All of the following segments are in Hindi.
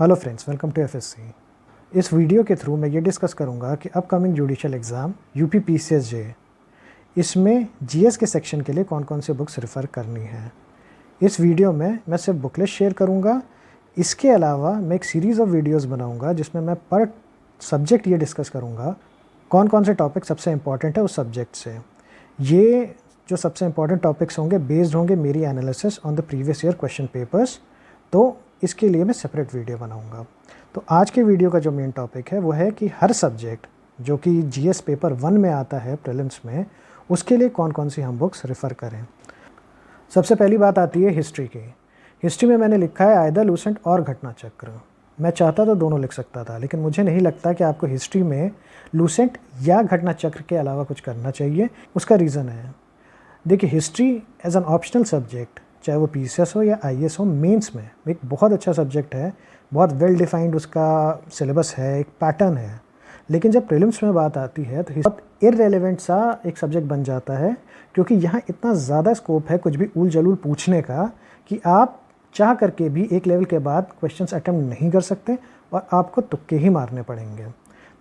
Hello friends, welcome to FSC. इस वीडियो के थ्रू मैं ये डिस्कस करूंगा कि upcoming judicial exam UP PCSJ इसमें जीएस के सेक्शन के लिए कौन कौन से बुक्स रेफ़र करनी है। इस वीडियो में मैं सिर्फ बुकलेट शेयर करूंगा। इसके अलावा मैं एक सीरीज़ ऑफ वीडियोस बनाऊंगा जिसमें मैं पर सब्जेक्ट ये डिस्कस करूंगा कौन कौन से टॉपिक सबसे इंपॉर्टेंट है उस सब्जेक्ट से। ये जो सबसे इंपॉर्टेंट टॉपिक्स होंगे बेस्ड होंगे मेरी analysis on the previous year question papers. तो इसके लिए मैं सेपरेट वीडियो बनाऊंगा। तो आज के वीडियो का जो मेन टॉपिक है वो है कि हर सब्जेक्ट जो कि जीएस पेपर 1 में आता है प्रीलिम्स में, उसके लिए कौन कौन सी हम बुक्स रेफ़र करें। सबसे पहली बात आती है हिस्ट्री की। हिस्ट्री में मैंने लिखा है आइदर लूसेंट और घटना चक्र। मैं चाहता तो दोनों लिख सकता था, लेकिन मुझे नहीं लगता कि आपको हिस्ट्री में लूसेंट या घटना चक्र के अलावा कुछ करना चाहिए। उसका रीज़न है, देखिए history as an optional subject, चाहे वो पीसीएस हो या आईएएस हो, मेंस में एक बहुत अच्छा सब्जेक्ट है, बहुत वेल डिफाइंड उसका सिलेबस है, एक पैटर्न है। लेकिन जब प्रीलिम्स में बात आती है तो बहुत इररेलेवेंट सा एक सब्जेक्ट बन जाता है, क्योंकि यहाँ इतना ज़्यादा स्कोप है कुछ भी उल जलूल पूछने का कि आप चाह करके भी एक लेवल के बाद क्वेश्चंस अटेम्प्ट नहीं कर सकते और आपको तुक्के ही मारने पड़ेंगे।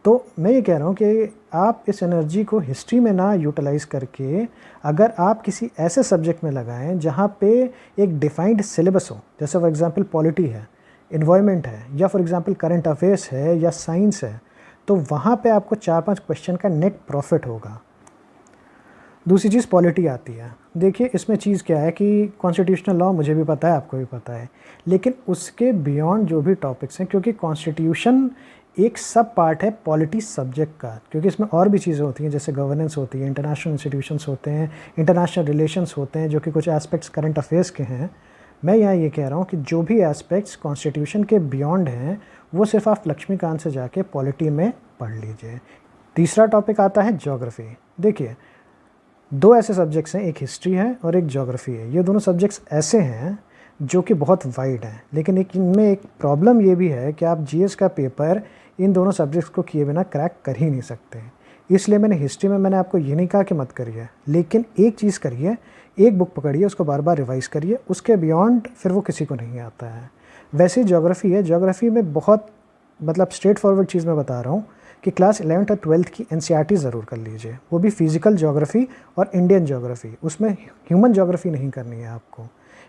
तो मैं ये कह रहा हूँ कि आप इस एनर्जी को हिस्ट्री में ना यूटिलाइज़ करके अगर आप किसी ऐसे सब्जेक्ट में लगाएं जहाँ पे एक डिफाइंड सिलेबस हो, जैसे फॉर एग्जांपल पॉलिटी है, इन्वायरमेंट है, या फॉर एग्जांपल करंट अफेयर्स है या साइंस है, तो वहाँ पे आपको 4-5 क्वेश्चन का नेट प्रॉफिट होगा। दूसरी चीज़ पॉलिटी आती है। देखिए इसमें चीज़ क्या है कि कॉन्स्टिट्यूशनल लॉ मुझे भी पता है, आपको भी पता है, लेकिन उसके बियॉन्ड जो भी टॉपिक्स हैं, क्योंकि कॉन्स्टिट्यूशन एक सब पार्ट है पॉलिटी सब्जेक्ट का, क्योंकि इसमें और भी चीज़ें होती हैं जैसे गवर्नेंस होती है, इंटरनेशनल इंस्टीट्यूशंस होते हैं, इंटरनेशनल रिलेशंस होते हैं, जो कि कुछ एस्पेक्ट्स करंट अफेयर्स के हैं। मैं यहाँ ये कह रहा हूँ कि जो भी एस्पेक्ट्स कॉन्स्टिट्यूशन के बियॉन्ड हैं वो सिर्फ आप लक्ष्मीकांत से जाके पॉलिटी में पढ़ लीजिए। तीसरा टॉपिक आता है ज्योग्राफी। देखिए दो ऐसे सब्जेक्ट्स हैं, एक हिस्ट्री है और एक ज्योग्राफी है। ये दोनों सब्जेक्ट्स ऐसे हैं जो कि बहुत वाइड हैं, लेकिन इनमें एक प्रॉब्लम ये भी है कि आप जीएस का पेपर इन दोनों सब्जेक्ट्स को किए बिना क्रैक कर ही नहीं सकते। इसलिए मैंने हिस्ट्री में मैंने आपको ये नहीं कहा कि मत करिए, लेकिन एक चीज़ करिए, एक बुक पकड़िए, उसको बार बार रिवाइज़ करिए, उसके बियॉन्ड फिर वो किसी को नहीं आता है। वैसे ज्योग्राफी है, ज्योग्राफी में बहुत स्ट्रेट फॉरवर्ड चीज़ मैं बता रहा हूँ कि क्लास 11th और 12th की एनसीईआरटी ज़रूर कर लीजिए, वो भी फिजिकल ज्योग्राफी और इंडियन ज्योग्राफी, उसमें ह्यूमन ज्योग्राफी नहीं करनी है आपको।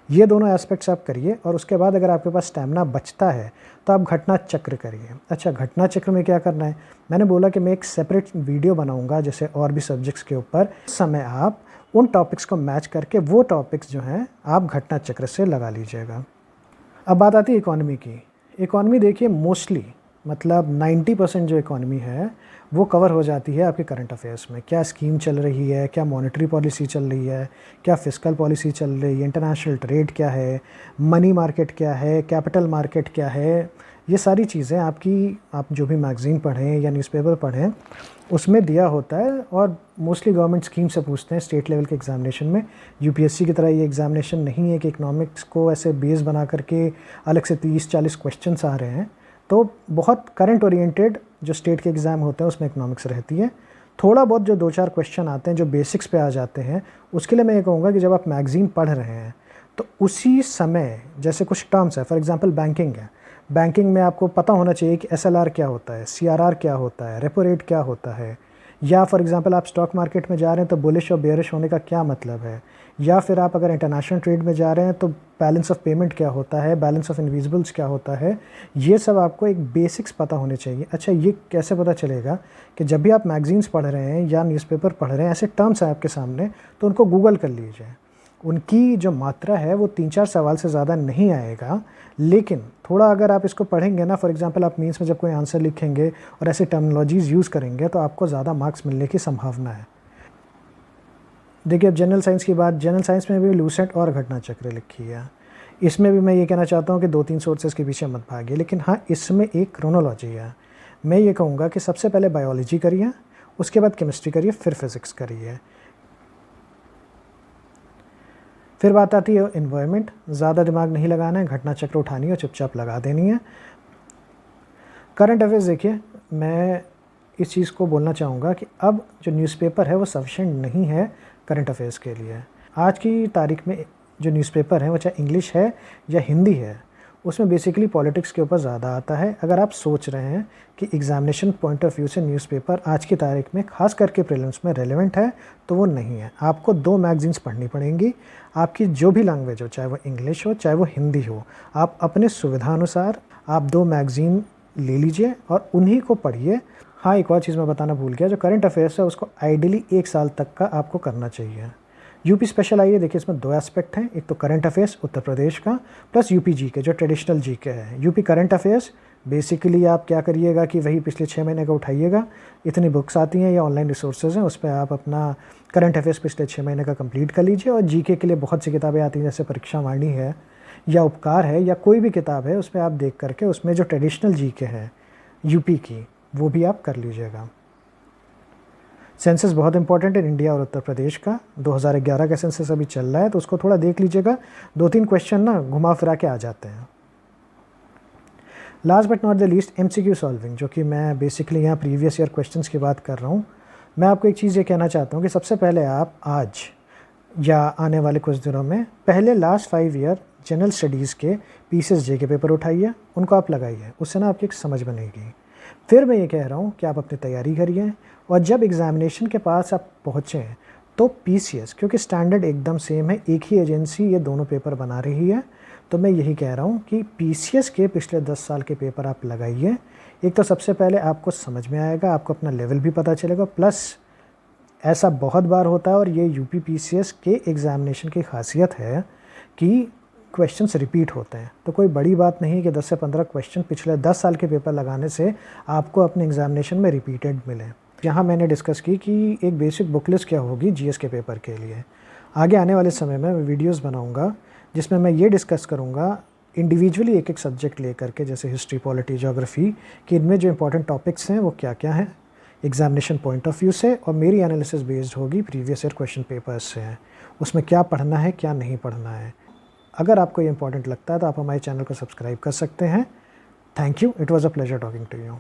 ये दोनों एस्पेक्ट्स आप करिए और उसके बाद अगर आपके पास स्टैमिना बचता है तो आप घटना चक्र करिए। अच्छा, घटना चक्र में क्या करना है, मैंने बोला कि मैं एक सेपरेट वीडियो बनाऊंगा जैसे और भी सब्जेक्ट्स के ऊपर। उस समय आप उन टॉपिक्स को मैच करके वो टॉपिक्स जो हैं आप घटना चक्र से लगा लीजिएगा। अब बात आती है इकॉनमी की। इकॉनमी देखिए मोस्टली 90% जो इकॉनमी है वो कवर हो जाती है आपके करंट अफेयर्स में। क्या स्कीम चल रही है, क्या मॉनेटरी पॉलिसी चल रही है, क्या फिस्कल पॉलिसी चल रही है, इंटरनेशनल ट्रेड क्या है, मनी मार्केट क्या है, कैपिटल मार्केट क्या है, ये सारी चीज़ें आप जो भी मैगज़ीन पढ़ें या न्यूज़पेपर पढ़ें उसमें दिया होता है। और मोस्टली गवर्नमेंट स्कीम से पूछते हैं स्टेट लेवल के एग्जामिनेशन में। यूपीएससी की तरह ये एग्जामिनेशन नहीं है कि इकोनॉमिक्स को ऐसे बेस बना करके अलग से 30-40 क्वेश्चंस आ रहे हैं। तो बहुत करंट ओरिएंटेड जो स्टेट के एग्ज़ाम होते हैं उसमें इकोनॉमिक्स रहती है। थोड़ा बहुत जो 2-4 क्वेश्चन आते हैं जो बेसिक्स पे आ जाते हैं, उसके लिए मैं ये कहूँगा कि जब आप मैगज़ीन पढ़ रहे हैं तो उसी समय जैसे कुछ टर्म्स है, फॉर एग्जांपल बैंकिंग है, बैंकिंग में आपको पता होना चाहिए कि एसएलआर क्या होता है, सीआरआर क्या होता है, रेपो रेट क्या होता है, या फॉर एग्जांपल आप स्टॉक मार्केट में जा रहे हैं तो बुलिश और बेयरिश होने का क्या मतलब है, या फिर आप अगर इंटरनेशनल ट्रेड में जा रहे हैं तो बैलेंस ऑफ पेमेंट क्या होता है, बैलेंस ऑफ इनविजिबल्स क्या होता है। ये सब आपको एक बेसिक्स पता होने चाहिए। अच्छा, ये कैसे पता चलेगा कि जब भी आप मैगजीन्स पढ़ रहे हैं या न्यूज़पेपर पढ़ रहे हैं, ऐसे टर्म्स हैं आपके सामने तो उनको गूगल कर लीजिए। उनकी जो मात्रा है वो 3-4 सवाल से ज़्यादा नहीं आएगा, लेकिन थोड़ा अगर आप इसको पढ़ेंगे ना, फॉर एग्जांपल आप मीन्स में जब कोई आंसर लिखेंगे और ऐसे टर्मिनोलॉजीज़ यूज़ करेंगे तो आपको ज़्यादा मार्क्स मिलने की संभावना है। देखिए अब जनरल साइंस की बात, जनरल साइंस में भी लूसेंट और घटना चक्र लिखी है। इसमें भी मैं ये कहना चाहता हूँ कि 2-3 सोर्सेज के पीछे मत भागिए, लेकिन हाँ इसमें एक क्रोनोलॉजी है। मैं ये कहूँगा कि सबसे पहले बायोलॉजी करिए, उसके बाद केमिस्ट्री करिए, फिर फिज़िक्स करिए। फिर बात आती है इन्वायरमेंट। ज़्यादा दिमाग नहीं लगाना है, घटना चक्र उठानी है और चुपचाप लगा देनी है। करंट अफेयर्स देखिए, मैं इस चीज़ को बोलना चाहूँगा कि अब जो न्यूज़पेपर है वो सफिशेंट नहीं है करंट अफेयर्स के लिए। आज की तारीख में जो न्यूज़पेपर है वो चाहे इंग्लिश है या हिंदी है, उसमें बेसिकली पॉलिटिक्स के ऊपर ज़्यादा आता है। अगर आप सोच रहे हैं कि एग्जामिनेशन पॉइंट ऑफ व्यू से न्यूज़पेपर आज की तारीख में खास करके प्रीलिम्स में रेलेवेंट है, तो वो नहीं है। आपको 2 मैगज़ीन्स पढ़नी पड़ेंगी, आपकी जो भी लैंग्वेज हो, चाहे वो इंग्लिश हो चाहे वो हिंदी हो, आप अपने सुविधानुसार आप 2 मैगज़ीन ले लीजिए और उन्हीं को पढ़िए। हाँ, एक और चीज़ मैं बताना भूल गया, जो करंट अफेयर्स है उसको आइडियली 1 साल तक का आपको करना चाहिए। यूपी स्पेशल आइए, देखिए इसमें 2 एस्पेक्ट हैं, एक तो करंट अफेयर्स उत्तर प्रदेश का प्लस यूपी जीके जो ट्रेडिशनल जीके है। यूपी करंट अफेयर्स बेसिकली आप क्या करिएगा कि वही पिछले 6 महीने का उठाइएगा, इतनी बुक्स आती हैं या ऑनलाइन रिसोर्सेज हैं, उस पर आप अपना करंट अफेयर्स पिछले 6 महीने का कंप्लीट कर लीजिए। और जीके के लिए बहुत सी किताबें आती हैं, जैसे परीक्षा वाणी है या उपकार है या कोई भी किताब है, उस पर आप देख करके उसमें जो ट्रेडिशनल जीके है यूपी की, वो भी आप कर लीजिएगा। सेंसस बहुत इंपॉर्टेंट है इंडिया और उत्तर प्रदेश का। 2011 का सेंसस अभी चल रहा है, तो उसको थोड़ा देख लीजिएगा। 2-3 क्वेश्चन ना घुमा फिरा के आ जाते हैं। Last but not the least, MCQ solving, जो कि मैं बेसिकली यहाँ प्रीवियस ईयर क्वेश्चंस की बात कर रहा हूँ। मैं आपको एक चीज़ ये कहना चाहता हूँ कि सबसे पहले आप आज या आने वाले कुछ दिनों में पहले लास्ट 5 ईयर जनरल स्टडीज़ के पीसीएस जे के पेपर उठाइए, उनको आप लगाइए, उससे ना आपकी एक समझ बनेगी। फिर मैं ये कह रहा हूँ कि आप अपनी तैयारी करिए, और जब एग्ज़ामिनेशन के पास आप पहुँचें तो पीसीएस, क्योंकि स्टैंडर्ड एकदम सेम है, एक ही एजेंसी ये दोनों पेपर बना रही है, तो मैं यही कह रहा हूँ कि पीसीएस के पिछले 10 साल के पेपर आप लगाइए। एक तो सबसे पहले आपको समझ में आएगा, आपको अपना लेवल भी पता चलेगा, प्लस ऐसा बहुत बार होता है और ये यूपी पीसीएस के एग्ज़ामिनेशन की खासियत है कि क्वेश्चंस रिपीट होते हैं। तो कोई बड़ी बात नहीं कि 10 से 15 क्वेश्चन पिछले 10 साल के पेपर लगाने से आपको अपने एग्ज़ामिनेशन में रिपीटेड मिले। यहाँ मैंने डिस्कस की कि एक बेसिक बुक लिस्ट क्या होगी जीएस के पेपर के लिए। आगे आने वाले समय में मैं वीडियोस बनाऊंगा जिसमें मैं ये डिस्कस करूँगा इंडिविजुअली एक सब्जेक्ट लेकर के, जैसे हिस्ट्री, पॉलिटी, ज्योग्राफी, कि इनमें जो इंपॉर्टेंट टॉपिक्स हैं वो क्या क्या हैं एग्जामिनेशन पॉइंट ऑफ व्यू से, और मेरी एनालिसिस बेस्ड होगी प्रीवियस ईयर क्वेश्चन पेपर्स से, उसमें क्या पढ़ना है क्या नहीं पढ़ना है। अगर आपको ये इंपॉर्टेंट लगता है तो आप हमारे चैनल को सब्सक्राइब कर सकते हैं। Thank you, it was a pleasure talking to you.